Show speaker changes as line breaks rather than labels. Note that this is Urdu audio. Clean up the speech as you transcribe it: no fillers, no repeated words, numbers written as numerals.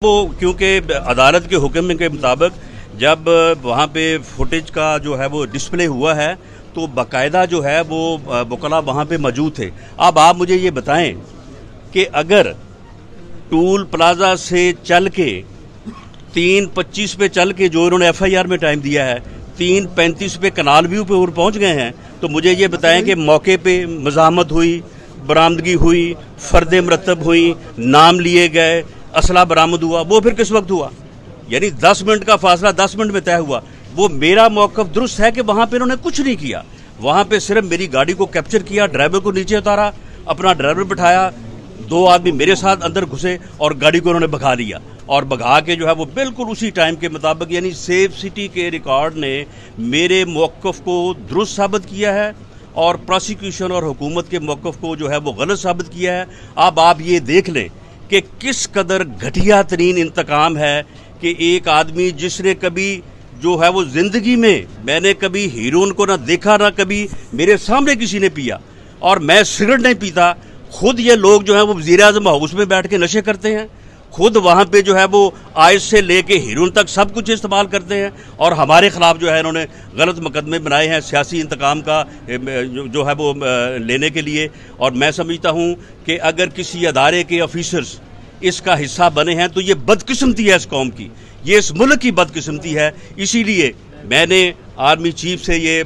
وہ کیونکہ عدالت کے حکم کے مطابق جب وہاں پہ فوٹیج کا جو ہے وہ ڈسپلے ہوا ہے تو باقاعدہ جو ہے وہ وکلاء وہاں پہ موجود تھے۔ اب آپ مجھے یہ بتائیں کہ اگر ٹول پلازا سے چل کے 3:25 پہ چل کے جو انہوں نے ایف آئی آر میں ٹائم دیا ہے 3:35 پہ کنال ویو پہ اور پہنچ گئے ہیں، تو مجھے یہ بتائیں کہ موقع پہ مزاحمت ہوئی، برآمدگی ہوئی، فرد مرتب ہوئی، نام لیے گئے، اسلحہ برآمد ہوا، وہ پھر کس وقت ہوا؟ یعنی 10 منٹ کا فاصلہ 10 منٹ میں طے ہوا۔ وہ میرا موقف درست ہے کہ وہاں پہ انہوں نے کچھ نہیں کیا، وہاں پہ صرف میری گاڑی کو کیپچر کیا، ڈرائیور کو نیچے اتارا، اپنا ڈرائیور بٹھایا، 2 آدمی میرے ساتھ اندر گھسے اور گاڑی کو انہوں نے بھگا لیا، اور بھگا کے جو ہے وہ بالکل اسی ٹائم کے مطابق، یعنی سیف سٹی کے ریکارڈ نے میرے موقف کو درست ثابت کیا ہے اور پروسیکیوشن اور حکومت کے موقف کو جو ہے وہ غلط ثابت کیا ہے۔ اب آپ یہ دیکھ لیں کہ کس قدر گھٹیا ترین انتقام ہے کہ ایک آدمی جس نے کبھی جو ہے وہ زندگی میں نے کبھی ہیروئن کو نہ دیکھا نہ کبھی میرے سامنے کسی نے پیا، اور میں سگریٹ نہیں پیتا، خود یہ لوگ جو ہیں وہ وزیر اعظم ہاؤس میں بیٹھ کے نشے کرتے ہیں، خود وہاں پہ جو ہے وہ آئس سے لے کے ہیروئن تک سب کچھ استعمال کرتے ہیں، اور ہمارے خلاف جو ہے انہوں نے غلط مقدمے بنائے ہیں سیاسی انتقام کا جو ہے وہ لینے کے لیے۔ اور میں سمجھتا ہوں کہ اگر کسی ادارے کے آفیسرز اس کا حصہ بنے ہیں تو یہ بدقسمتی ہے اس قوم کی، یہ اس ملک کی بدقسمتی ہے۔ اسی لیے میں نے آرمی چیف سے یہ